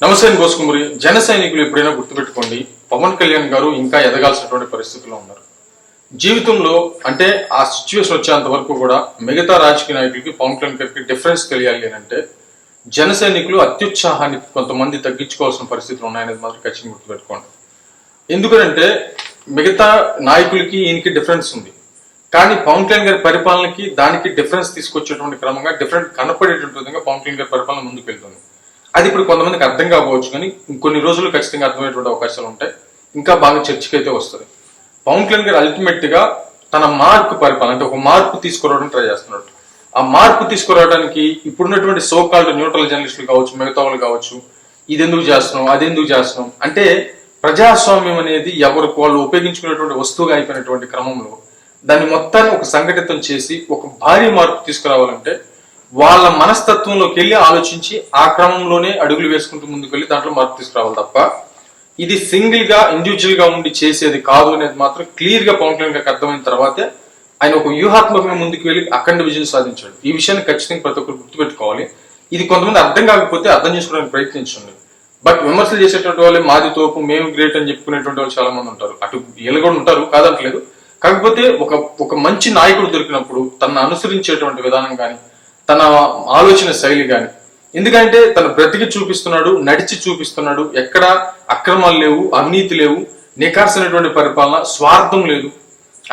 నమస్తే గోసుకుమరి. జన సైనికులు ఎప్పుడైనా గుర్తుపెట్టుకోండి, పవన్ కళ్యాణ్ గారు ఇంకా ఎదగాల్సినటువంటి పరిస్థితుల్లో ఉన్నారు. జీవితంలో అంటే ఆ సిచ్యువేషన్ వచ్చేంత వరకు కూడా మిగతా రాజకీయ నాయకులకి పవన్ కళ్యాణ్ గారికి డిఫరెన్స్ తెలియాలి అంటే జన సైనికులు అత్యుత్సాహాన్ని కొంతమంది తగ్గించుకోవాల్సిన పరిస్థితులు ఉన్నాయనేది మాత్రం ఖచ్చితంగా గుర్తుపెట్టుకోండి. ఎందుకంటే మిగతా నాయకులకి ఈయనకి డిఫరెన్స్ ఉంది, కానీ పవన్ కళ్యాణ్ గారి పరిపాలనకి దానికి డిఫరెన్స్ తీసుకొచ్చేటువంటి క్రమంగా డిఫరెంట్ కనపడేటువంటి విధంగా పవన్ కళ్యాణ్ గారి పరిపాలన ముందుకు వెళ్తుంది. అది ఇప్పుడు కొంతమందికి అర్థం కాకపోవచ్చు, కానీ ఇంకొన్ని రోజులు ఖచ్చితంగా అర్థమయ్యేటువంటి అవకాశాలు ఉంటాయి. ఇంకా బాగా చర్చకి అయితే వస్తుంది. పవన్ కళ్యాణ్ గారు అల్టిమేట్ గా తన మార్పు పరిపాలన అంటే ఒక మార్పు తీసుకురావడానికి ట్రై చేస్తున్నాడు. ఆ మార్పు తీసుకురావడానికి ఇప్పుడున్నటువంటి సో కాల్డ్ న్యూట్రల్ జర్నలిస్టులు కావచ్చు, మిగతా వాళ్ళు కావచ్చు, ఇది ఎందుకు చేస్తున్నాం, అది ఎందుకు చేస్తున్నాం అంటే ప్రజాస్వామ్యం అనేది ఎవరికి వాళ్ళు ఉపయోగించుకునేటువంటి వస్తువుగా అయిపోయినటువంటి క్రమంలో దాన్ని మొత్తాన్ని ఒక సంఘటితం చేసి ఒక భారీ మార్పు తీసుకురావాలంటే వాళ్ళ మనస్తత్వంలోకి వెళ్ళి ఆలోచించి ఆ క్రమంలోనే అడుగులు వేసుకుంటూ ముందుకు వెళ్ళి దాంట్లో మార్పు తీసుకురావాలి తప్ప ఇది సింగిల్ గా ఇండివిజువల్ గా ఉండి చేసేది కాదు అనేది మాత్రం క్లియర్ గా పవన్ కళ్యాణ్ గారికి అర్థమైన తర్వాతే ఆయన ఒక వ్యూహాత్మకంగా ముందుకు వెళ్ళి అఖండ విజయం సాధించాడు. ఈ విషయాన్ని ఖచ్చితంగా ప్రతి ఒక్కరు గుర్తుపెట్టుకోవాలి. ఇది కొంతమంది అర్థం కాకపోతే అర్థం చేసుకోవడానికి ప్రయత్నించండి. బట్ విమర్శలు చేసేటువంటి వాళ్ళే మాది తోపు, మేము గ్రేట్ అని చెప్పుకునేటువంటి వాళ్ళు చాలా మంది ఉంటారు. అటు వీళ్ళు కూడా ఉంటారు, కాదంటలేదు. కాకపోతే ఒక మంచి నాయకుడు దొరికినప్పుడు తనను అనుసరించేటువంటి విధానం కానీ తన ఆలోచన శైలి కానీ, ఎందుకంటే తన బ్రతికి చూపిస్తున్నాడు, నడిచి చూపిస్తున్నాడు. ఎక్కడ అక్రమాలు లేవు, అవినీతి లేవు, నిఖార్సైనటువంటి పరిపాలన, స్వార్థం లేదు.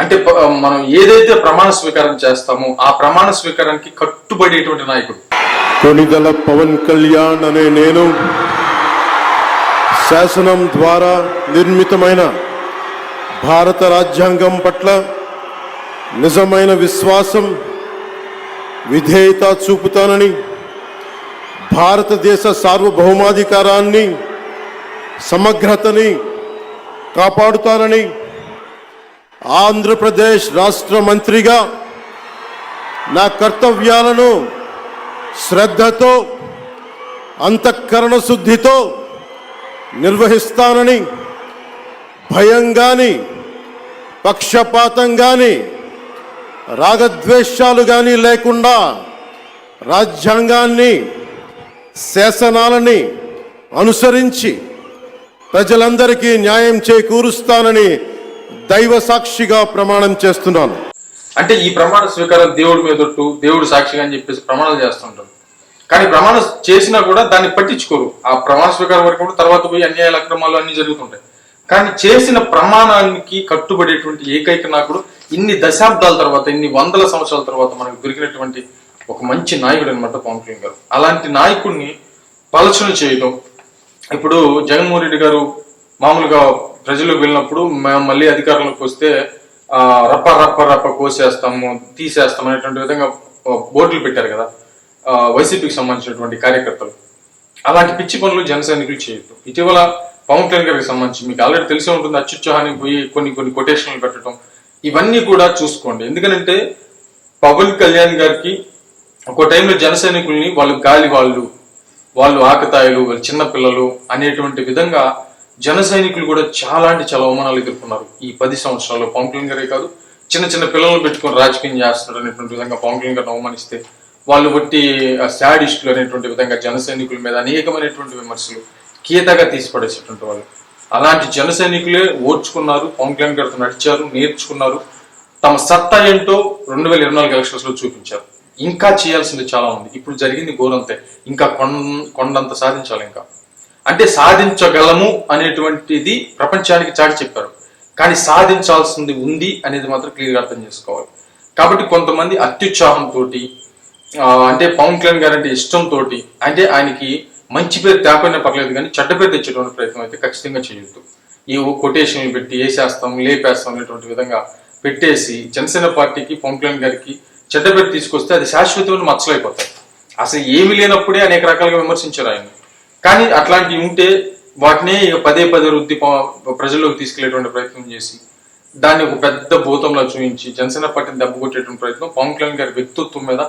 అంటే మనం ఏదైతే ప్రమాణ స్వీకారం చేస్తామో ఆ ప్రమాణ స్వీకారానికి కట్టుబడేటువంటి నాయకుడు. కొణిదెల పవన్ కళ్యాణ్ అనే నేను శాసనం ద్వారా నిర్మితమైన భారత రాజ్యాంగం పట్ల నిజమైన విశ్వాసం, విధేయత చూపుతానని, భారతదేశ సార్వభౌమాధికారాన్ని, సమగ్రతని కాపాడుతానని, ఆంధ్రప్రదేశ్ రాష్ట్ర మంత్రిగా నా కర్తవ్యాలను శ్రద్ధతో, అంతఃకరణ శుద్ధితో నిర్వహిస్తానని, భయం గాని, పక్షపాతం గాని, రాగద్వేషాలు గాని లేకుండా రాజ్యాంగాన్ని, శాసనాలని అనుసరించి ప్రజలందరికీ న్యాయం చేకూరుస్తానని దైవ సాక్షిగా ప్రమాణం చేస్తున్నాను. అంటే ఈ ప్రమాణ స్వీకారం దేవుడి మీదొట్టు, దేవుడు సాక్షిగా అని చెప్పేసి ప్రమాణాలు చేస్తుంటారు. కానీ ప్రమాణం చేసినా కూడా దాన్ని పట్టించుకోరు. ఆ ప్రమాణ స్వీకారం వరకు కూడా తర్వాత పోయి అన్యాయాలు, అక్రమాలు అన్ని జరుగుతుంటాయి. కానీ చేసిన ప్రమాణానికి కట్టుబడేటువంటి ఏకైక నాయకుడు ఇన్ని దశాబ్దాల తర్వాత, ఇన్ని వందల సంవత్సరాల తర్వాత మనకు దొరికినటువంటి ఒక మంచి నాయకుడు అనమాట పవన్ కళ్యాణ్ గారు. అలాంటి నాయకుడిని పలచన చేయడం. ఇప్పుడు జగన్మోహన్ రెడ్డి గారు మామూలుగా ప్రజలకు వెళ్ళినప్పుడు మేము మళ్ళీ అధికారంలోకి వస్తే రప్ప రప్ప రప్ప కోసేస్తాము, తీసేస్తాము అనేటువంటి విధంగా బోర్డులు పెట్టారు కదా వైసీపీకి సంబంధించినటువంటి కార్యకర్తలు. అలాంటి పిచ్చి పనులు జన సైనికులు చేయొద్దు. ఇటీవల పవన్ కళ్యాణ్ గారికి సంబంధించి మీకు ఆల్రెడీ తెలిసే ఉంటుంది, అత్యుత్సాహానికి పోయి కొన్ని కొటేషన్లు పెట్టడం, ఇవన్నీ కూడా చూసుకోండి. ఎందుకంటే పవన్ కళ్యాణ్ గారికి ఒక టైంలో జన సైనికుల్ని వాళ్ళు గాలి వాళ్ళు ఆకతాయిలు, వాళ్ళు చిన్నపిల్లలు అనేటువంటి విధంగా జన సైనికులు కూడా చాలా అంటే చాలా అవమానాలు ఎదుర్కొన్నారు ఈ 10 సంవత్సరాల్లో. పవన్ కళ్యాణ్ గారే కాదు, చిన్న చిన్న పిల్లలను పెట్టుకుని రాజకీయం చేస్తున్నారు అనేటువంటి విధంగా పవన్ కళ్యాణ్ గారిని అవమానిస్తే వాళ్ళు బట్టి శాడిస్టులు అనేటువంటి విధంగా జన సైనికుల మీద అనేకమైనటువంటి విమర్శలు కీతగా తీసిపడేసేటువంటి వాళ్ళు. అలాంటి జన సైనికులే ఓర్చుకున్నారు, పవన్ కళ్యాణ్ గారితో నడిచారు, నేర్చుకున్నారు, తమ సత్తా ఏంటో 2024 ఎలక్షన్స్ లో చూపించారు. ఇంకా చేయాల్సింది చాలా ఉంది. ఇప్పుడు జరిగింది ఘోరంతే, ఇంకా కొండంత సాధించాలి. ఇంకా అంటే సాధించగలము అనేటువంటిది ప్రపంచానికి చాటి చెప్పారు, కానీ సాధించాల్సింది ఉంది అనేది మాత్రం క్లియర్గా అర్థం చేసుకోవాలి. కాబట్టి కొంతమంది అత్యుత్సాహంతో అంటే పవన్ కళ్యాణ్ గారు అంటే ఇష్టంతో, అంటే ఆయనకి మంచి పేరు తేపైనా పర్లేదు కానీ చెడ్డ పేరు తెచ్చేటువంటి ప్రయత్నం అయితే ఖచ్చితంగా చేయొద్దు. ఈ కొటేషన్లు పెట్టి వేసేస్తాం, లేపేస్తాం అనేటువంటి విధంగా పెట్టేసి జనసేన పార్టీకి, పవన్ కళ్యాణ్ గారికి చెడ్డ పేరు తీసుకొస్తే అది శాశ్వతమైన మచ్చలైపోతాయి. అసలు ఏమి లేనప్పుడే అనేక రకాలుగా విమర్శించారు ఆయన. కానీ అట్లాంటివి ఉంటే వాటినే పదే రుద్ది ప్రజల్లోకి తీసుకెళ్లేటువంటి ప్రయత్నం చేసి దాన్ని ఒక పెద్ద భూతంలో చూపించి జనసేన పార్టీని దెబ్బ కొట్టేటువంటి ప్రయత్నం, పవన్ కళ్యాణ్ గారి వ్యక్తిత్వం మీద,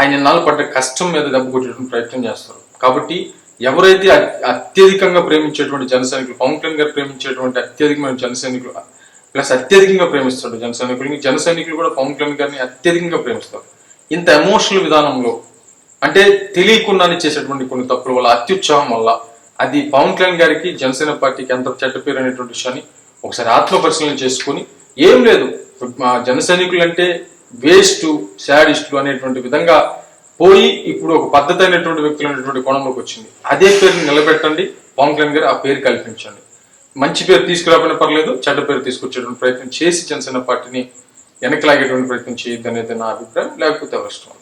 ఆయన ఎన్నాళ్ళు పడ్డ కష్టం మీద దెబ్బ కొట్టేటువంటి ప్రయత్నం చేస్తారు. కాబట్టి ఎవరైతే అత్యధికంగా ప్రేమించేటువంటి జన సైనికులు, పవన్ కళ్యాణ్ గారు ప్రేమించేటువంటి అత్యధికమైన జన సైనికులు ప్లస్ అత్యధికంగా ప్రేమిస్తాడు జన సైనికులు కూడా పవన్ కళ్యాణ్ గారిని అత్యధికంగా ప్రేమిస్తారు. ఇంత ఎమోషనల్ విధానంలో అంటే తెలియకుండానే చేసేటువంటి కొన్ని తప్పుల వల్ల, అత్యుత్సాహం వల్ల అది పవన్ కళ్యాణ్ గారికి జనసేన పార్టీకి ఎంత చెడ్డ పేరు అనేటువంటి విషయాన్ని ఒకసారి ఆత్మ పరిశీలన చేసుకుని, ఏం లేదు మా జన సైనికులు అంటే వేస్ట్ శాడిస్టులు అనేటువంటి విధంగా పోయి ఇప్పుడు ఒక పద్ధతి అయినటువంటి వ్యక్తులు అనేటువంటి కోణంలోకి వచ్చింది. అదే పేరుని నిలబెట్టండి, పవన్ కళ్యాణ్ గారు ఆ పేరు కల్పించండి. మంచి పేరు తీసుకురాకపోయినా పర్లేదు, చెడ్డ పేరు తీసుకొచ్చేటువంటి ప్రయత్నం చేసి జనసేన పార్టీని వెనక్కి లాగేటువంటి ప్రయత్నం చేయొద్దు అనేది నా అభిప్రాయం. లేకపోతే అవసరం.